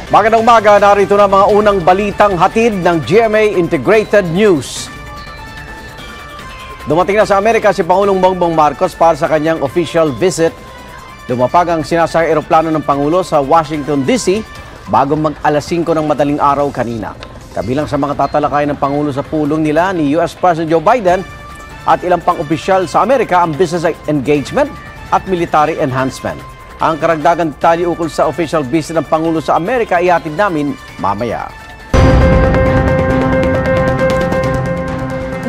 Magandang umaga, narito na mga unang balitang hatid ng GMA Integrated News. Dumating na sa Amerika si Pangulong Bongbong Marcos para sa kanyang official visit. Lumapag ang sinasakay eroplano ng Pangulo sa Washington, D.C. bago mag-alas 5 ng madaling araw kanina. Kabilang sa mga tatalakay ng Pangulo sa pulong nila ni US President Joe Biden at ilang pang opisyal sa Amerika ang business engagement at military enhancement. Ang karagdagang detalye ukol sa official visit ng Pangulo sa Amerika ay ihatid namin mamaya.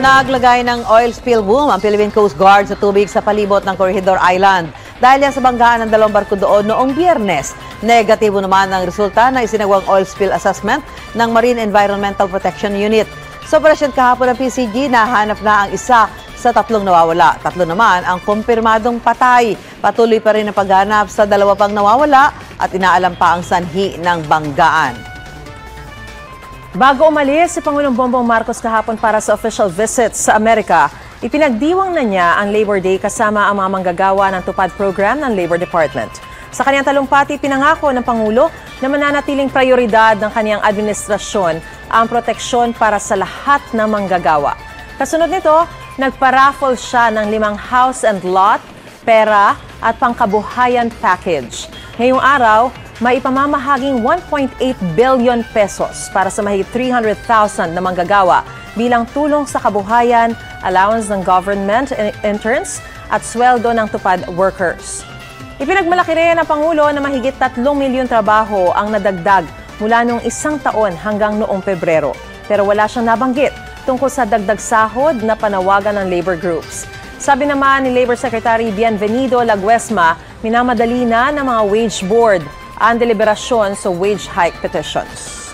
Naglagay ng oil spill boom ang Philippine Coast Guard sa tubig sa palibot ng Corregidor Island dahil yan sa banggaan ng 2 barko doon noong Biyernes. Negatibo naman ang resulta ng isinagawang oil spill assessment ng Marine Environmental Protection Unit. Sa operasyon kahapon ng PCG, nahanap na ang isa sa 3 nawawala. 3 naman ang kumpirmadong patay. Patuloy pa rin ang paghanap sa 2 pang nawawala at inaalam pa ang sanhi ng banggaan. Bago umalis si Pangulong Bongbong Marcos kahapon para sa official visit sa Amerika, ipinagdiwang na niya ang Labor Day kasama ang mga manggagawa ng Tupad Program ng Labor Department. Sa kanyang talumpati, pinangako ng Pangulo na mananatiling prioridad ng kanyang administrasyon ang proteksyon para sa lahat ng manggagawa. Kasunod nito, nagpa-raffle siya ng 5 house and lot, pera at pangkabuhayan package. Ngayong araw, may ipamamahaging 1.8 billion pesos para sa mahigit 300,000 na manggagawa bilang tulong sa kabuhayan, allowance ng government interns at sweldo ng tupad workers. Ipinagmalaki rin ng Pangulo na mahigit 3 milyon trabaho ang nadagdag mula noong 1 taon hanggang noong Pebrero. Pero wala siyang nabanggit tungkol sa dagdag sahod na panawagan ng labor groups. Sabi naman ni Labor Secretary Bienvenido Laguesma, minamadali na ng mga wage board ang deliberasyon sa wage hike petitions.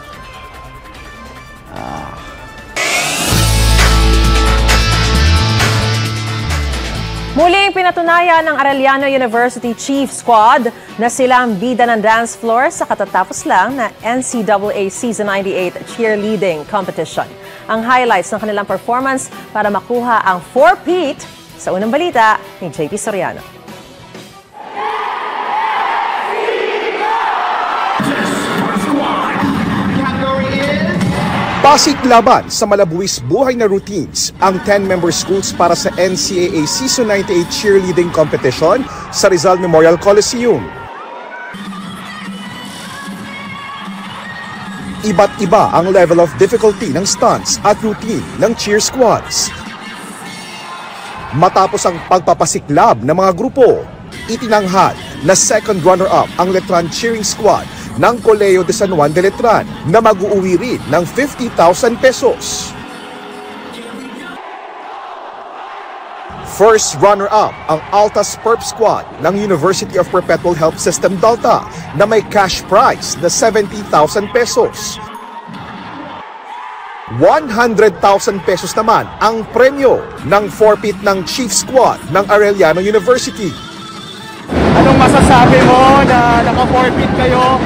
Muling pinatunayan ng Arellano University Chief Squad na sila ang bida ng dance floor sa katatapos lang na NCAA Season 98 Cheerleading Competition. Ang highlights ng kanilang performance para makuha ang 4-peat sa unang balita ni JP Soriano. Pasiklaban sa malabuwis buhay na routines ang 10-member schools para sa NCAA Season 98 Cheerleading Competition sa Rizal Memorial Coliseum. Iba't iba ang level of difficulty ng stunts at routine ng cheer squads. Matapos ang pagpapasiklab ng mga grupo, itinanghal na second runner-up ang Letran Cheering Squad ng Colegio de San Juan de Letran na mag-uuwi rin ng 50,000 pesos. First runner-up ang Altas Perp Squad ng University of Perpetual Health System Delta na may cash prize na 70,000 pesos. 100,000 pesos naman ang premyo ng 4-peat ng Chief Squad ng Arellano University. Anong masasabi mo na naka-4-peat kayo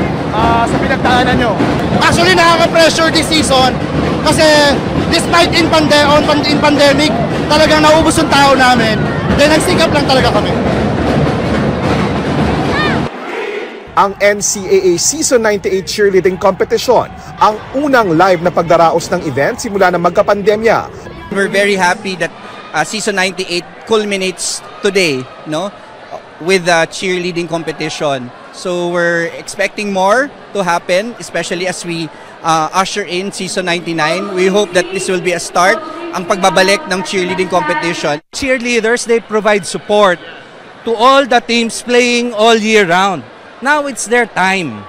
sa pinagdaanan nyo? Actually, nakaka-pressure this season kasi despite in pandemic, talagang naubos yung tao namin. Then nagsikap lang talaga kami. Ang NCAA Season 98 Cheerleading Competition, ang unang live na pagdaraos ng event simula ng magkapandemya. We're very happy that Season 98 culminates today, no, with the cheerleading competition. So we're expecting more to happen, especially as we usher in Season 99. We hope that this will be a start, ang pagbabalik ng cheerleading competition. Cheerleaders, they provide support to all the teams playing all year round. Now it's their time.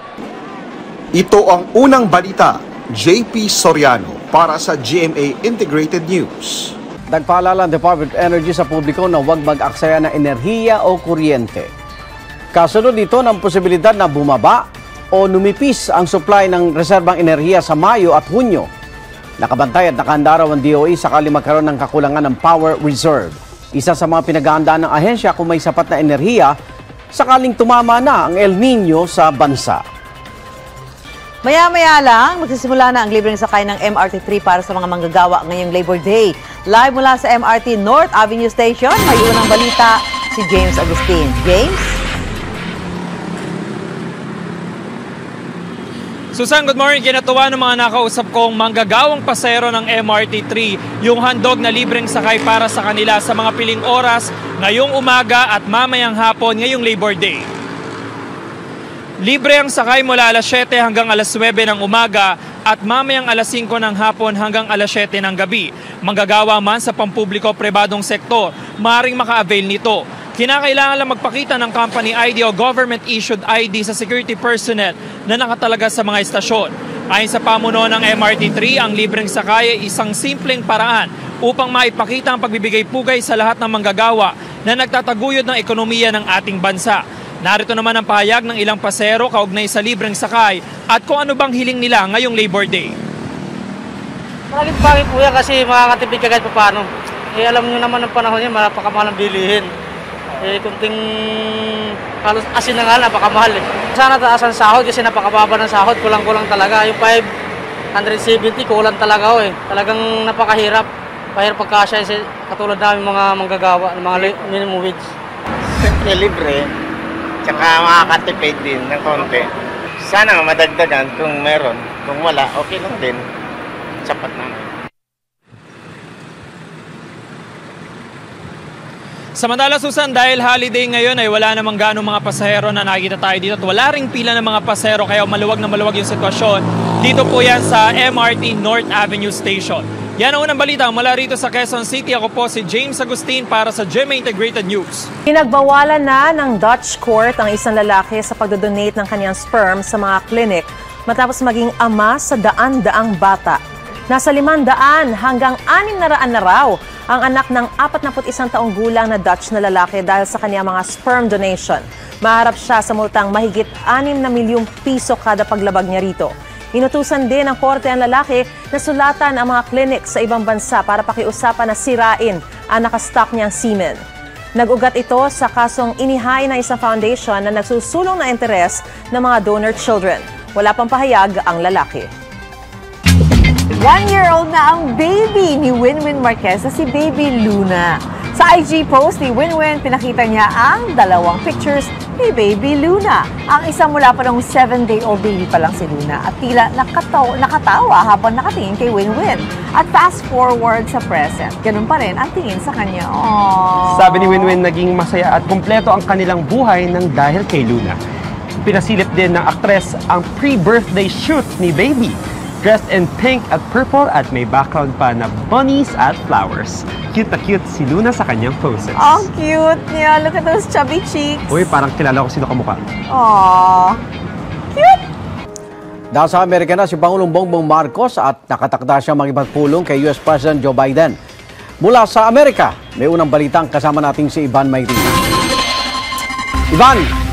Ito ang unang balita, JP Soriano para sa GMA Integrated News. Nagpaalala ang Department of Energy sa publiko na huwag mag-aksaya ng enerhiya o kuryente. Kasunod nito ng posibilidad na bumaba o numipis ang supply ng reserbang enerhiya sa Mayo at Hunyo. Nakabantay at nakahanda raw ang DOE sakali magkaroon ng kakulangan ng power reserve. Isa sa mga pinag-aandaan ng ahensya kung may sapat na enerhiya sakaling tumama na ang El Nino sa bansa. Maya-maya lang, magsisimula na ang libreng sakay ng MRT3 para sa mga manggagawa ngayong Labor Day. Live mula sa MRT North Avenue Station, may unang balita si James Agustin. James? Susan, good morning. Kinatuwa ng mga nakausap kong manggagawang pasahero ng MRT3 yung handog na libreng sakay para sa kanila sa mga piling oras ngayong umaga at mamayang hapon ngayong Labor Day. Libre ang sakay mula alas 7 hanggang alas 9 ng umaga at mamayang alas 5 ng hapon hanggang alas 7 ng gabi. Manggagawa man sa pampubliko-pribadong sektor, maaaring maka-avail nito. Kinakailangan lang magpakita ng company ID o government-issued ID sa security personnel na nakatalaga sa mga estasyon. Ayon sa pamunuan ng MRT3, ang libreng sakay ay isang simpleng paraan upang maipakita ang pagbibigay pugay sa lahat ng manggagawa na nagtataguyod ng ekonomiya ng ating bansa. Narito naman ang pahayag ng ilang pasahero kaugnay sa libreng sakay at kung ano bang hiling nila ngayong Labor Day. Maraming pangit po yan kasi makakatipid ka kahit pa paano. Alam nyo naman ng panahon yan, mapakamahal ang bilihin. Kunting halos asin na nga, napakamahal Sana taasan sahod kasi napakababa ng sahod, kulang-kulang talaga. Yung 570, kulang talaga Talagang napakahirap. Pahirap pagkasya katulad namin mga manggagawa, mga minimum wage. Siyempre libre. Tsaka makakatipid din ng konti. Sana madagdagan kung meron. Kung wala, okay lang din. Sapat naman. Samantala, Susan, dahil holiday ngayon ay wala namang ganong mga pasahero na nakikita tayo dito at wala ring pila ng mga pasahero kaya maluwag na maluwag yung sitwasyon. Dito po yan sa MRT North Avenue Station. Yan ang unang balita mula rito sa Quezon City. Ako po si James Agustin para sa GMA Integrated News. Pinagbawalan na ng Dutch court ang isang lalaki sa pagdodonate ng kanyang sperm sa mga klinik matapos maging ama sa daan-daang bata. Nasa 500 hanggang 600 na raw ang anak ng 41 taong gulang na Dutch na lalaki dahil sa kanyang mga sperm donation. Maharap siya sa multang mahigit 6 na milyong piso kada paglabag niya rito. Inutusan din ng korte ang lalaki na sulatan ang mga clinic sa ibang bansa para pakiusapan na sirain ang nakastock niyang semen. Nag-ugat ito sa kasong inihain ng isang foundation na nagsusulong na interes ng mga donor children. Wala pang pahayag ang lalaki. 1-year-old na ang baby ni Winwin Marquez na si Baby Luna. Sa IG post ni Winwin, pinakita niya ang 2 pictures ni Baby Luna. Ang isa mula pa ng 7-day-old baby pa lang si Luna at tila nakatawa habang nakatingin kay Winwin. At fast forward sa present, ganun pa rin ang tingin sa kanya. Aww. Sabi ni Winwin, naging masaya at kumpleto ang kanilang buhay ng dahil kay Luna. Pinasilip din ng aktres ang pre-birthday shoot ni Baby. Dressed in pink at purple at may background pa na bunnies at flowers. Cute na cute si Luna sa kanyang poses. Ang cute niya. Look at those chubby cheeks. Uy, parang kilala ko sino kamukha. Aww. Cute! Dahil sa Amerika na si Pangulong Bongbong Marcos at nakatakda siya magipagpulong kay US President Joe Biden. Mula sa Amerika, may unang balitang kasama natin si Ivan Mayrina. Ivan!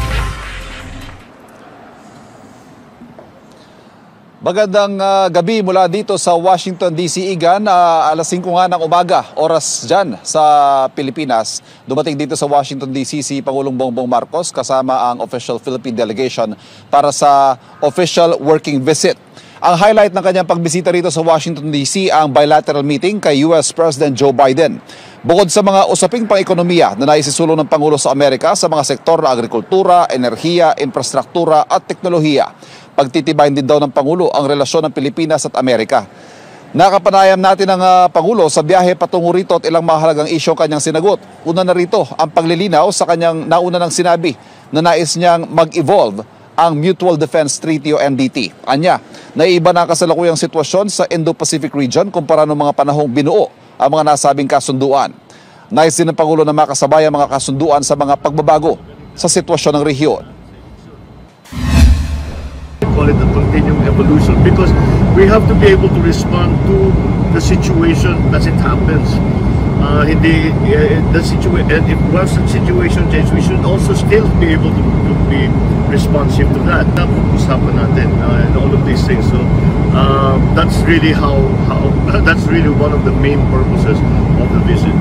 Magandang gabi mula dito sa Washington, D.C. Igan. Alas 5 nga ng umaga, oras dyan sa Pilipinas. Dumating dito sa Washington, D.C. si Pangulong Bongbong Marcos kasama ang official Philippine delegation para sa official working visit. Ang highlight ng kanyang pagbisita rito sa Washington, D.C. ang bilateral meeting kay US President Joe Biden. Bukod sa mga usaping pang-ekonomiya na naisisulong ng Pangulo sa Amerika sa mga sektor na agrikultura, enerhiya, infrastruktura at teknolohiya. Pagtitibayin din daw ng Pangulo ang relasyon ng Pilipinas at Amerika. Nakapanayam natin ang Pangulo sa biyahe patungo rito at ilang mahalagang isyu kanyang sinagot. Una na rito ang paglilinaw sa kanyang nauna ng sinabi na nais niyang mag-evolve ang Mutual Defense Treaty o MDT. Anya, naiiba na ang kasalukuyang sitwasyon sa Indo-Pacific region kumpara ng mga panahong binuo ang mga nasabing kasunduan. Nais din ng Pangulo na makasabay ang mga kasunduan sa mga pagbabago sa sitwasyon ng rehiyon. Call it a continuing evolution because we have to be able to respond to the situation as it happens. And if once the situation changes, we should also still be able to be responsive to that. Napag-usapan natin and all of these things. So that's really that's really one of the main purposes of the visit.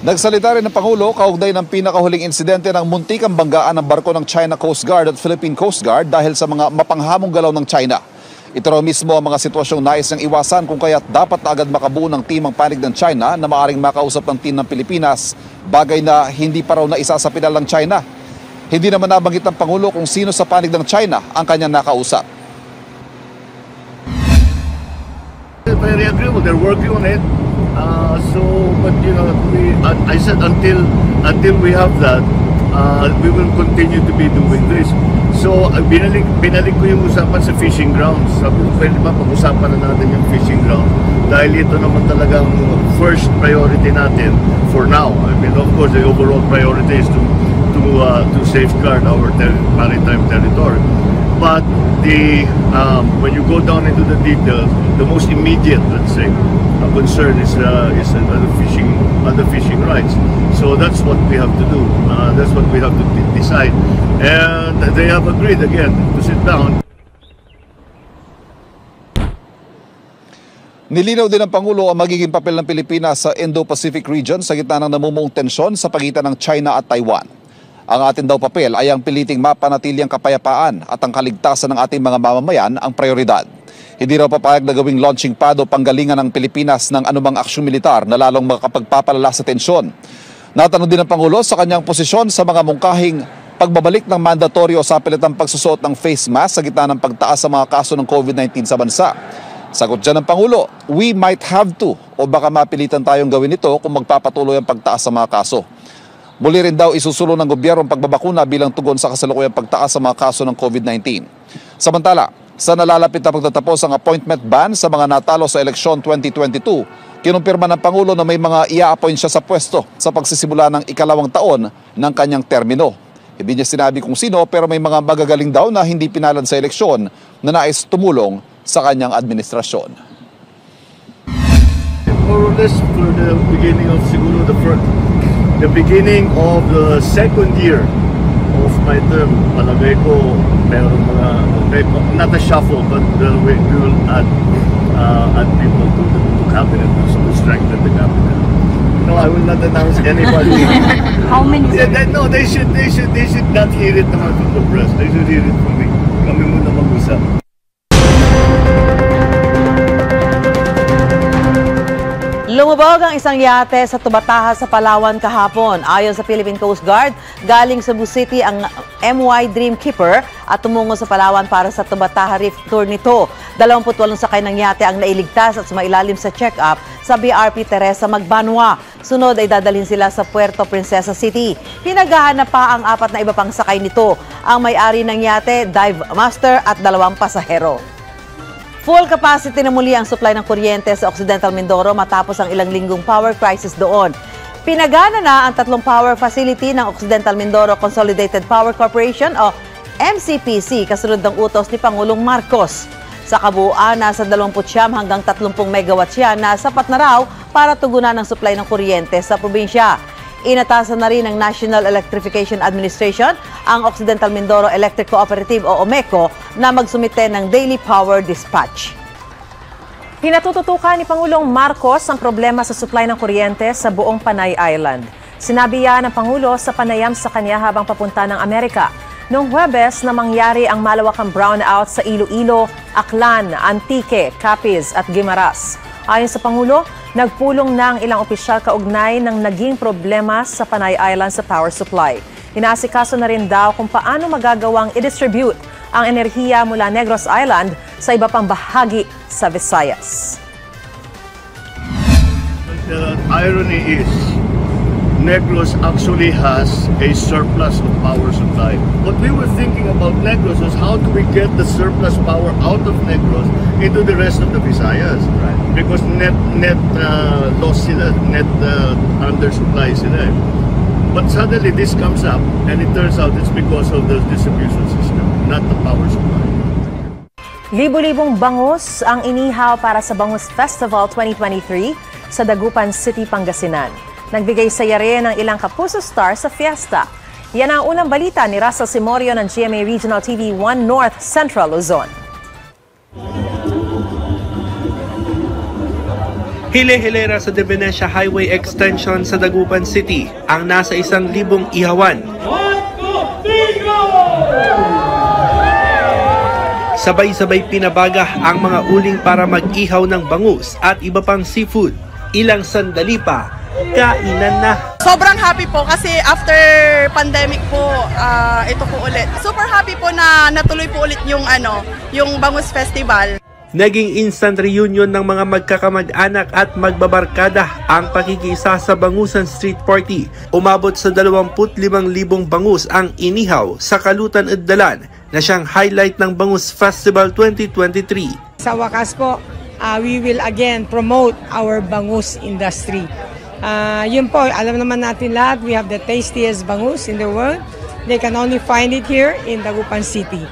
Nagsalita rin ng Pangulo kaugnay ng pinakahuling insidente ng muntikang banggaan ng barko ng China Coast Guard at Philippine Coast Guard dahil sa mga mapanghamong galaw ng China. Ito raw mismo ang mga sitwasyong nais niyang iwasan kung kaya't dapat na agad makabuo ng team ang panig ng China na maaaring makausap ng team ng Pilipinas, bagay na hindi pa raw naisasapinal ng China. Hindi naman nabanggit ng Pangulo kung sino sa panig ng China ang kanyang nakausap. Very agreeable. They're working on it. But you know, I said until we have that, we will continue to be doing this. So binalik ko yung usapan sa fishing grounds. Sabi ko, pwede ba pag-usapan na natin yung fishing ground? Dahil ito naman talagang first priority natin for now. I mean, of course, the overall priority is to safeguard our maritime territory. But when you go down into the details, the most immediate, let's say, concern is the fishing rights. So that's what we have to do. That's what we have to decide. And they have agreed again to sit down. Nilinaw din ng Pangulo ang magiging papel ng Pilipinas sa Indo-Pacific region sa gitna ng namumuong tensyon sa pagitan ng China at Taiwan. Ang ating daw papel ay ang piliting mapanatili ang kapayapaan at ang kaligtasan ng ating mga mamamayan ang prioridad. Hindi raw papayag na gawing launching pad o panggalingan ng Pilipinas ng anumang aksyon militar na lalong makapagpapalala sa tensyon. Natanong din ng Pangulo sa kanyang posisyon sa mga mungkahing pagbabalik ng mandatory o sapilitang pagsusuot ng face mask sa gitna ng pagtaas sa mga kaso ng COVID-19 sa bansa. Sagot dyan ng Pangulo, we might have to o baka mapilitan tayong gawin ito kung magpapatuloy ang pagtaas sa mga kaso. Muli rin daw isusulong ng gobyerno ang pagbabakuna bilang tugon sa kasalukuyang pagtaas sa mga kaso ng COVID-19. Samantala, sa nalalapit na pagtatapos ang appointment ban sa mga natalo sa eleksyon 2022, kinumpirma ng Pangulo na may mga ia-appoint siya sa pwesto sa pagsisimula ng ikalawang taon ng kanyang termino. Hindi niya sinabi kung sino pero may mga magagaling daw na hindi pinalad sa eleksyon na nais tumulong sa kanyang administrasyon. More or less for the beginning of siguro the beginning of the second year of my term, palagay ko meron mga, not a shuffle, but we will add people to cabinet to strengthen the cabinet. No, I will not announce anybody. How many? No, they should not hear it naman from the press. They should hear it from me. Kami muna mag-usap. Lumubog ang isang yate sa Tubataha sa Palawan kahapon. Ayon sa Philippine Coast Guard, galing Cebu City ang MY Dreamkeeper at tumungo sa Palawan para sa Tubataha Reef Tour nito. 28 sakay ng yate ang nailigtas at sumailalim sa check-up sa BRP Teresa Magbanwa. Sunod ay dadalhin sila sa Puerto Princesa City. Pinaghahanap pa ang 4 na iba pang sakay nito. Ang may-ari ng yate, dive master at 2 pasahero. Full capacity na muli ang supply ng kuryente sa Occidental Mindoro matapos ang ilang linggong power crisis doon. Pinagana na ang 3 power facility ng Occidental Mindoro Consolidated Power Corporation o MCPC kasunod ng utos ni Pangulong Marcos. Sa kabuuan, nasa 29 hanggang 30 megawatts yan na sapat na raw para tugunan ang supply ng kuryente sa probinsya. Inatasan na rin ng National Electrification Administration ang Occidental Mindoro Electric Cooperative o OMECO na magsumite ng daily power dispatch. Pinatututukan ni Pangulong Marcos ang problema sa supply ng kuryente sa buong Panay Island. Sinabi yan ng Pangulo sa panayam sa kanya habang papunta ng Amerika. Noong Huwebes na mangyari ang malawakang brownout sa Iloilo, Aklan, Antique, Capiz at Guimaras. Ayon sa Pangulo, nagpulong na ang ilang opisyal kaugnay ng naging problema sa Panay Island sa power supply. Inaasikaso na rin daw kung paano magagawang i-distribute ang enerhiya mula Negros Island sa iba pang bahagi sa Visayas. The irony is, Negros actually has a surplus of power supply. What we were thinking about Negros was how do we get the surplus power out of Negros into the rest of the Visayas? Right. Because net loss sila, net undersupply sila. But suddenly this comes up and it turns out it's because of the distribution system, not the power supply. Libo-libong bangus ang inihaw para sa Bangus Festival 2023 sa Dagupan City, Pangasinan. Nagbigay saya rin ng ilang Kapuso Star sa fiesta. Yan ang unang balita ni Russell Simorio ng GMA Regional TV 1 North Central Luzon. Hile-hilera sa De Venecia Highway Extension sa Dagupan City ang nasa 1,000 ihawan. Sabay-sabay pinabagah ang mga uling para mag-ihaw ng bangus at iba pang seafood. Ilang sandali pa kainan na. Sobrang happy po kasi after pandemic po, ito po ulit. Super happy po na natuloy po ulit yung Bangus Festival. Naging instant reunion ng mga magkakamag-anak at magbabarkada ang pakikisa sa Bangusan Street Party. Umabot sa 25,000 bangus ang inihaw sa Kalutan Uddalan na siyang highlight ng Bangus Festival 2023. Sa wakas po, we will again promote our bangus industry. Yun po, alam naman natin lahat, we have the tastiest bangus in the world. They can only find it here in Dagupan City.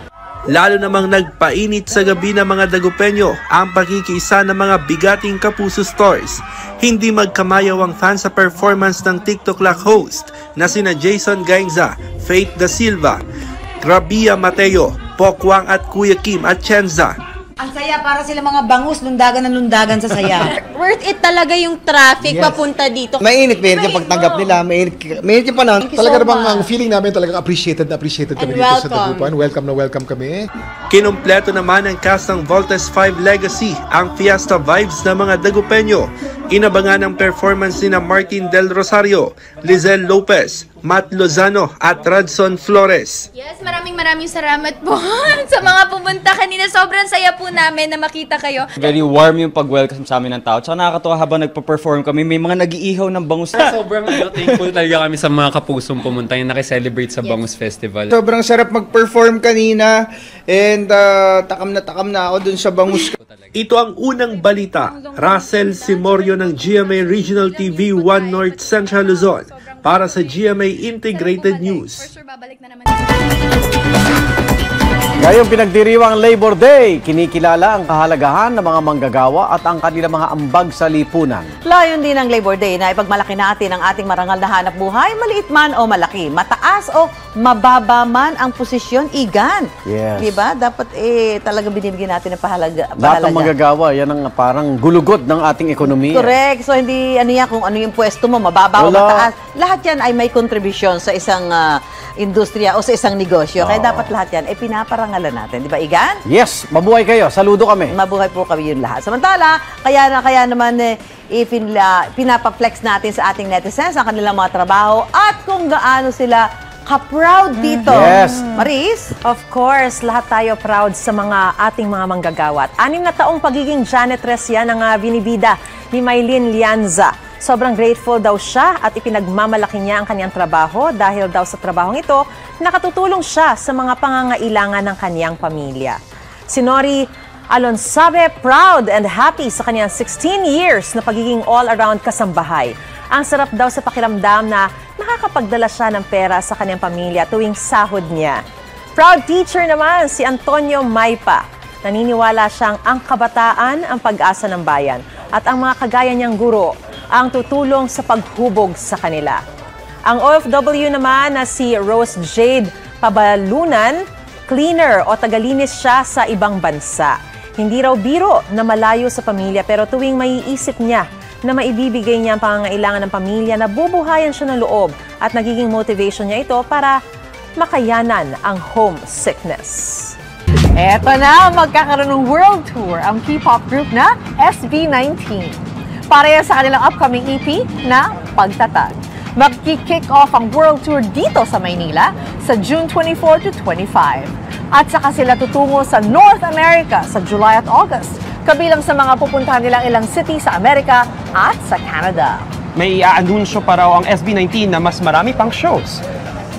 Lalo namang nagpainit sa gabi ng mga Dagupenyo ang pakikisa ng mga bigating Kapuso stars. Hindi magkamayaw ang fan sa performance ng TikTok Lock host na sina Jason Gainza, Faith Da Silva, Grabia Mateo, Pokwang at Kuya Kim at Chenza. Ang saya, para sila mga bangus, lundagan ng lundagan sa saya. Worth it talaga yung traffic papunta dito. Mainit yung pagtanggap nila, mainit yung panahon. Talaga namang ang feeling namin talaga appreciated kami dito sa Dagupan. Welcome na welcome kami. Kinumpleto naman ang cast ng Voltes 5 Legacy ang fiesta vibes ng mga Dagupenyo. Inabangan ang performance ni Martin Del Rosario, Lizelle Lopez, Matt Lozano at Radson Flores. Yes, maraming salamat po sa mga pumunta kanina. Sobrang saya po namin na makita kayo. Very warm yung pag-welcome sa amin ng tao. Tsaka nakakatuwa habang nagpa-perform kami, may mga nag-iihaw ng bangus. Sobrang thankful talaga kami sa mga kapusong pumunta yung nakiselebrate sa Bangus Festival. Sobrang sarap mag-perform kanina and takam na ako dun sa bangus. Ito ang unang balita. Russell Simorio ng GMA Regional TV 1 North Central Luzon para sa GMA Integrated News. Ngayong pinagdiriwang Labor Day, kinikilala ang kahalagahan ng mga manggagawa at ang kanilang mga ambag sa lipunan. Layon din ng Labor Day na ipagmalaki natin ang ating marangal na hanap buhay, maliit man o malaki, mataas o mababa man ang posisyon, igan. Yes. Diba? Dapat talaga binibigyan natin ng pahalaga. Lahat ng manggagawa, yan ang parang gulugod ng ating ekonomiya. Correct. So hindi kung ano yung pwesto mo, mababa o mataas. Lahat yan ay may contribution sa isang industriya o sa isang negosyo. Kaya dapat lahat yan ay pinaparangalan natin. Di ba, Igan? Yes. Mabuhay kayo. Saludo kami. Mabuhay po kami yun lahat. Samantala, kaya naman pinapaflex natin sa ating netizens ang kanilang mga trabaho at kung gaano sila ka-proud dito. Yes. Maris? Of course, lahat tayo proud sa mga ating mga manggagawa. 6 na taong pagiging janitress yan ang binibida ni Maylin Lianza. Sobrang grateful daw siya at ipinagmamalaki niya ang kanyang trabaho dahil daw sa trabahong ito, nakatutulong siya sa mga pangangailangan ng kanyang pamilya. Si Nori Alonsabe, proud and happy sa kanyang 16 years na pagiging all-around kasambahay. Ang sarap daw sa pakiramdam na nakakapagdala siya ng pera sa kanyang pamilya tuwing sahod niya. Proud teacher naman si Antonio Maypa. Naniniwala siyang ang kabataan ang pag-asa ng bayan at ang mga kagaya niyang guro ang tutulong sa paghubog sa kanila. Ang OFW naman na si Rose Jade Pabalunan, cleaner o tagalinis siya sa ibang bansa. Hindi raw biro na malayo sa pamilya pero tuwing maiisip niya na maibibigay niya ang pangangailangan ng pamilya, nabubuhayan siya ng loob at nagiging motivation niya ito para makayanan ang homesickness. Eto na, magkakaroon ng world tour ang K-pop group na SB19. Para yan sa kanilang upcoming EP na Pagtatag. Magki-kick off ang world tour dito sa Maynila sa June 24 to 25. At saka sila tutungo sa North America sa July at August, kabilang sa mga pupuntahan nilang ilang city sa Amerika at sa Canada. May i-anunsyo pa raw ang SB19 na mas marami pang shows.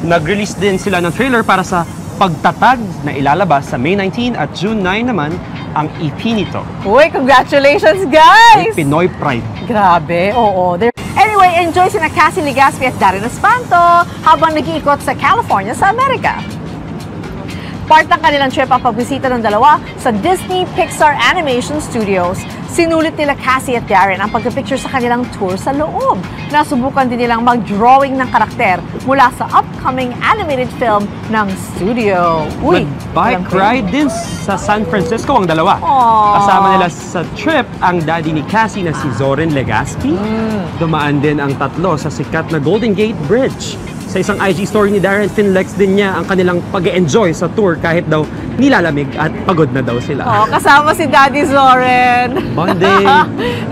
Nag-release din sila ng trailer para sa Pagtatag na ilalabas sa May 19 at June 9 naman ang EP nito. Uy, congratulations guys! Pinoy Pride. Grabe, oo. Anyway, enjoy sina Cassie Legaspi at Darren Espanto habang nag-iikot sa California sa Amerika. Part ng kanilang trip ang pagbisita ng dalawa sa Disney Pixar Animation Studios. Sinulit nila Cassie at Darren ang pagpipicture sa kanilang tour sa loob. Nasubukan din nilang mag-drawing ng karakter mula sa upcoming animated film ng studio. Uy, Bike ride din sa San Francisco ang dalawa. Aww. Kasama nila sa trip ang daddy ni Cassie na si Zoren Legaspi. Dumaan din ang tatlo sa sikat na Golden Gate Bridge. Sa isang IG story ni Darren, Finlex din niya ang kanilang pag-enjoy sa tour kahit daw nilalamig at pagod na daw sila. Oh, kasama si Daddy Zoren. Bonding.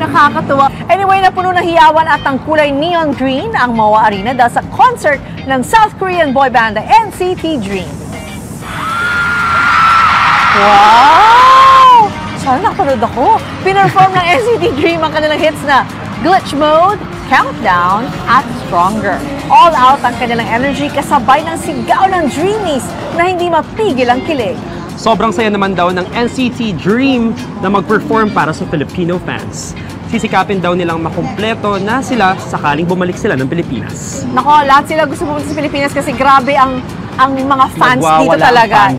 Nakakatuwa. Anyway, napuno ng hiyawan at ang kulay neon green ang MOA Arena dahil sa concert ng South Korean boy band na NCT Dream. Wow! Sana nakapanood ako. Pinerform ng NCT Dream ang kanilang hits na Glitch Mode, Countdown, at Stronger. All out ang kanilang energy kasabay ng sigaw ng Dreamies na hindi mapigil ang kilig. Sobrang saya naman daw ng NCT Dream na mag-perform para sa Filipino fans. Sisikapin daw nilang makumpleto na sila sakaling bumalik sila ng Pilipinas. Nako, lahat sila gusto pumunta sa Pilipinas kasi grabe ang mga fans dito talaga.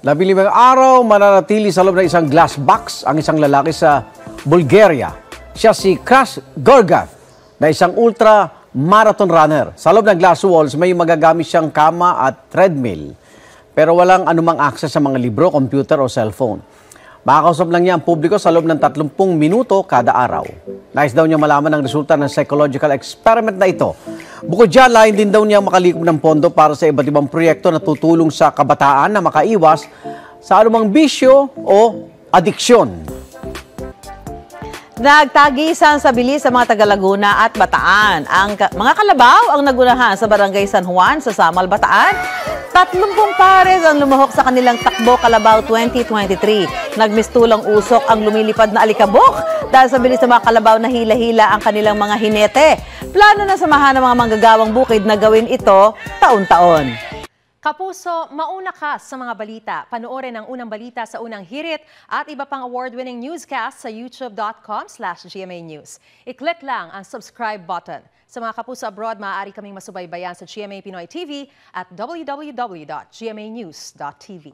15 araw mananatili sa loob ng isang glass box ang isang lalaki sa Bulgaria. Siya si Kras Gorgav na isang ultra marathon runner. Sa loob ng glass walls may magagamit siyang kama at treadmill. Pero walang anumang access sa mga libro, computer o cellphone. Makakausap lang niya ang publiko sa loob ng 30 minuto kada araw. Nais daw niya malaman ang resulta ng psychological experiment na ito. Bukod dyan, lain din daw niya makalikom ng pondo para sa iba't ibang proyekto na tutulong sa kabataan na makaiwas sa anumang bisyo o adiksyon. Nagtagisan sa bilis sa mga taga-Laguna at Bataan. Ang mga kalabaw ang nagunahan sa Barangay San Juan sa Samal, Bataan. 30 pares ang lumahok sa kanilang takbo Kalabaw 2023. Nagmistulang usok ang lumilipad na alikabok dahil sa bilis sa mga kalabaw na hila-hila ang kanilang mga hinete. Plano na samahan ng mga manggagawang bukid na gawin ito taon-taon. Kapuso, mauna ka sa mga balita. Panoorin ang unang balita sa unang hirit at iba pang award-winning newscast sa youtube.com/GMA News. I-click lang ang subscribe button. Sa mga kapuso abroad, maaari kaming masubaybayan sa GMA Pinoy TV at www.gmanews.tv.